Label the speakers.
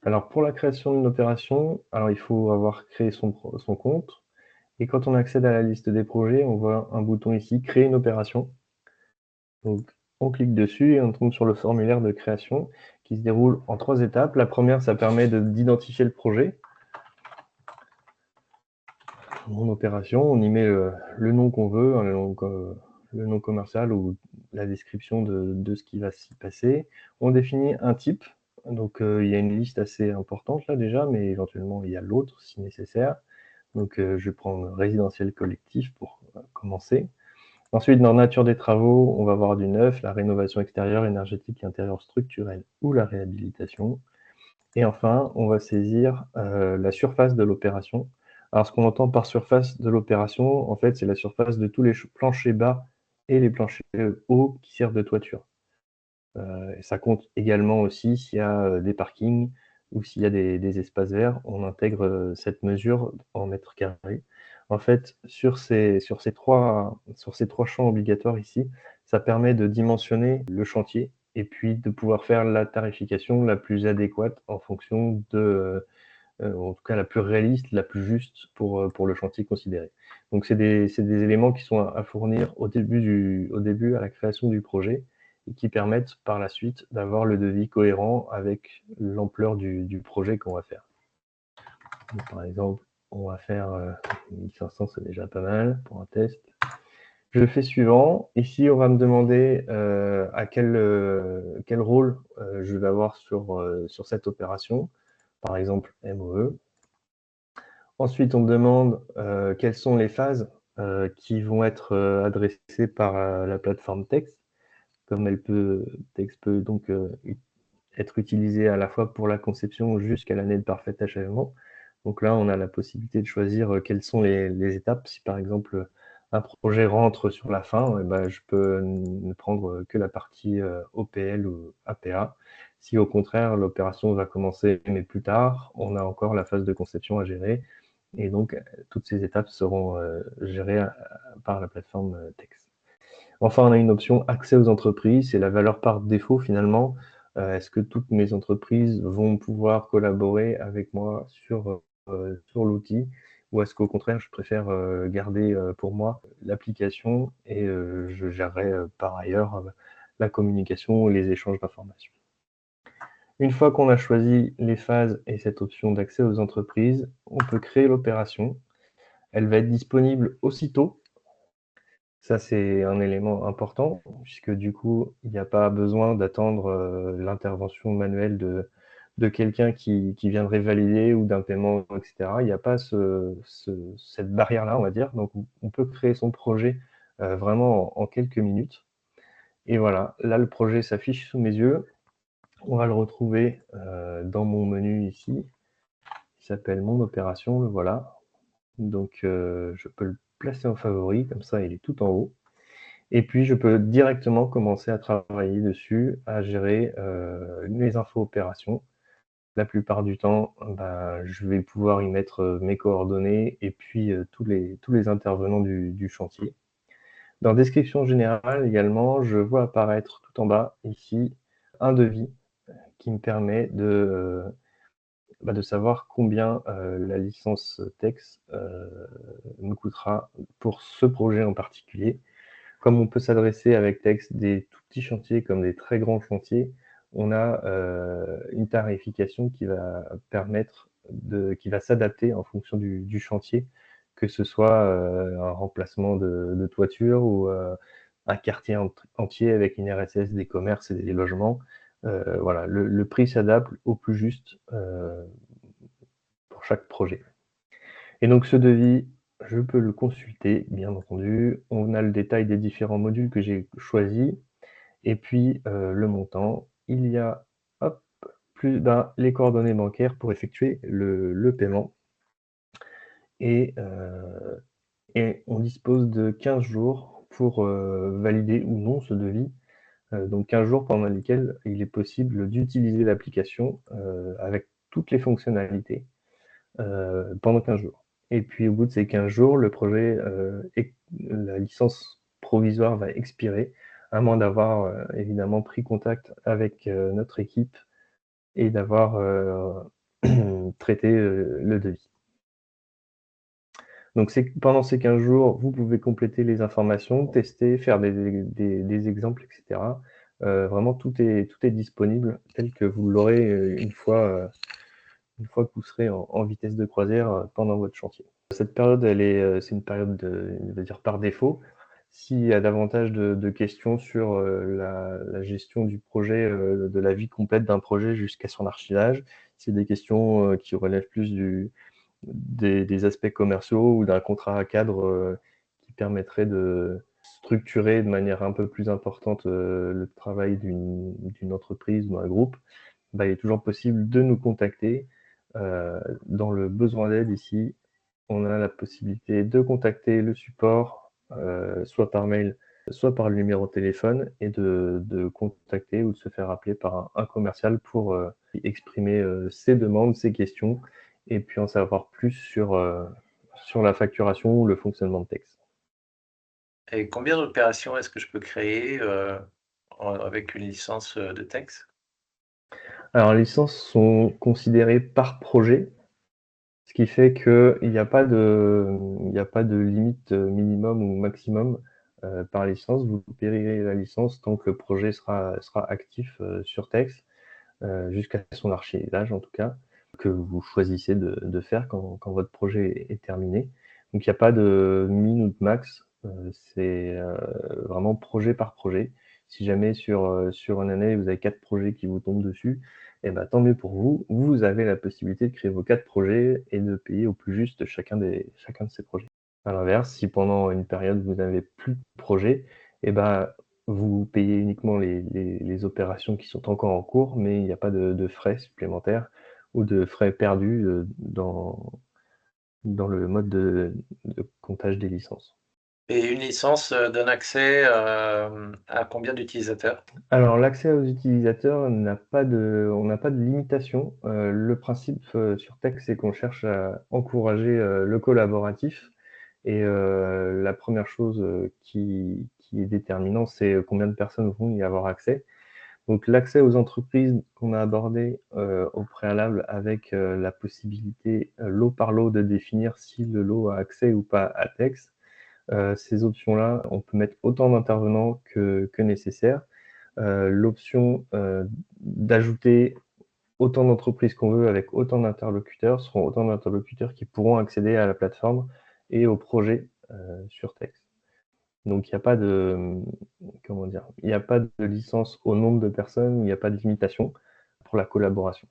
Speaker 1: Alors pour la création d'une opération, alors il faut avoir créé son compte et quand on accède à la liste des projets, on voit un bouton ici «Créer une opération». Donc on clique dessus et on tombe sur le formulaire de création qui se déroule en 3 étapes. La première, ça permet d'identifier le projet. Mon opération, on y met le nom qu'on veut, hein, le nom commercial ou la description de ce qui va s'y passer. On définit un type, donc il y a une liste assez importante là déjà, mais éventuellement il y a l'autre si nécessaire. Donc je vais prendre résidentiel collectif pour commencer. Ensuite, dans nature des travaux, on va voir du neuf, la rénovation extérieure, énergétique et intérieure structurelle ou la réhabilitation. Et enfin, on va saisir la surface de l'opération. Alors, ce qu'on entend par surface de l'opération, en fait, c'est la surface de tous les planchers bas et les planchers hauts qui servent de toiture. Et ça compte également aussi s'il y a des parkings ou s'il y a des espaces verts, on intègre cette mesure en mètres carrés. En fait, sur ces trois champs obligatoires ici, ça permet de dimensionner le chantier et puis de pouvoir faire la tarification la plus adéquate en fonction en tout cas la plus réaliste, la plus juste pour le chantier considéré. Donc c'est des éléments qui sont à fournir au début à la création du projet et qui permettent par la suite d'avoir le devis cohérent avec l'ampleur du projet qu'on va faire. Donc, par exemple, on va faire 1500, c'est déjà pas mal pour un test. Je fais suivant. Ici, on va me demander quel rôle je vais avoir sur cette opération, par exemple MOE. Ensuite, on me demande quelles sont les phases qui vont être adressées par la plateforme Tex. Comme Tex peut donc être utilisée à la fois pour la conception jusqu'à l'année de parfait achèvement. Donc là, on a la possibilité de choisir quelles sont les étapes. Si par exemple un projet rentre sur la fin, eh ben, je peux ne prendre que la partie OPL ou APA. Si au contraire l'opération va commencer mais plus tard, on a encore la phase de conception à gérer. Et donc toutes ces étapes seront gérées par la plateforme Tex. Enfin, on a une option accès aux entreprises, c'est la valeur par défaut finalement. Est-ce que toutes mes entreprises vont pouvoir collaborer avec moi sur l'outil ou est-ce qu'au contraire, je préfère garder pour moi l'application et je gérerai par ailleurs la communication et les échanges d'informations. Une fois qu'on a choisi les phases et cette option d'accès aux entreprises, on peut créer l'opération. Elle va être disponible aussitôt. Ça, c'est un élément important, puisque du coup, il n'y a pas besoin d'attendre l'intervention manuelle de quelqu'un qui viendrait valider ou d'un paiement, etc. Il n'y a pas cette barrière-là, on va dire. Donc, on peut créer son projet vraiment en quelques minutes. Et voilà, là, le projet s'affiche sous mes yeux. On va le retrouver dans mon menu ici, qui s'appelle Mon opération, le voilà. Donc, je peux le placer en favori, comme ça, il est tout en haut. Et puis, je peux directement commencer à travailler dessus, à gérer les infos opérations. La plupart du temps, bah, je vais pouvoir y mettre mes coordonnées et puis tous les intervenants du chantier. Dans description générale également, je vois apparaître tout en bas ici un devis qui me permet de savoir combien la licence Tex me coûtera pour ce projet en particulier. Comme on peut s'adresser avec Tex des tout petits chantiers comme des très grands chantiers, on a une tarification qui va qui va s'adapter en fonction du chantier, que ce soit un remplacement de toiture ou un quartier entier avec une RSS, des commerces et des logements. Voilà, le prix s'adapte au plus juste pour chaque projet. Et donc ce devis, je peux le consulter, bien entendu. On a le détail des différents modules que j'ai choisis et puis le montant. Il y a hop, plus les coordonnées bancaires pour effectuer le paiement et, et on dispose de 15 jours pour valider ou non ce devis. Donc 15 jours pendant lesquels il est possible d'utiliser l'application avec toutes les fonctionnalités pendant 15 jours. Et puis au bout de ces 15 jours, le projet la licence provisoire va expirer, à moins d'avoir évidemment pris contact avec notre équipe et d'avoir traiter le devis. Donc pendant ces 15 jours, vous pouvez compléter les informations, tester, faire des exemples, etc. Vraiment, tout est disponible tel que vous l'aurez une fois que vous serez en vitesse de croisière pendant votre chantier. Cette période, c'est une période on va dire par défaut. S'il y a davantage de questions sur la gestion du projet, de la vie complète d'un projet jusqu'à son archivage, c'est des questions qui relèvent plus des aspects commerciaux ou d'un contrat cadre qui permettrait de structurer de manière un peu plus importante le travail d'une entreprise ou d'un groupe, bah, il est toujours possible de nous contacter. Dans le besoin d'aide ici, on a la possibilité de contacter le support, soit par mail, soit par le numéro de téléphone, et de contacter ou de se faire appeler par un commercial pour exprimer ses demandes, ses questions, et puis en savoir plus sur la facturation ou le fonctionnement de Tex.
Speaker 2: Et combien d'opérations est-ce que je peux créer, avec une licence, de Tex?
Speaker 1: Alors les licences sont considérées par projet, ce qui fait qu'il n'y a pas de limite minimum ou maximum par licence. Vous payerez la licence tant que le projet sera actif sur Tex, jusqu'à son archivage en tout cas, que vous choisissez de faire quand votre projet est terminé. Donc il n'y a pas de min ou de max, c'est vraiment projet par projet. Si jamais sur une année, vous avez 4 projets qui vous tombent dessus, et ben, tant mieux pour vous. Vous avez la possibilité de créer vos 4 projets et de payer au plus juste chacun de ces projets. À l'inverse, si pendant une période, vous n'avez plus de projet, et ben, vous payez uniquement les opérations qui sont encore en cours, mais il n'y a pas de frais supplémentaires ou de frais perdus dans le mode de comptage des licences.
Speaker 2: Et une licence, donne accès, à combien d'utilisateurs?
Speaker 1: Alors l'accès aux utilisateurs on n'a pas de limitation. Le principe sur Tex, c'est qu'on cherche à encourager le collaboratif, et la première chose qui est déterminante, c'est combien de personnes vont y avoir accès. Donc l'accès aux entreprises qu'on a abordé au préalable, avec la possibilité lot par lot de définir si le lot a accès ou pas à Tex. Ces options-là, on peut mettre autant d'intervenants que nécessaire. L'option d'ajouter autant d'entreprises qu'on veut avec autant d'interlocuteurs seront autant d'interlocuteurs qui pourront accéder à la plateforme et au projet sur Tex. Donc il n'y a pas de, comment dire? Il n'y a pas de licence au nombre de personnes, il n'y a pas de limitation pour la collaboration.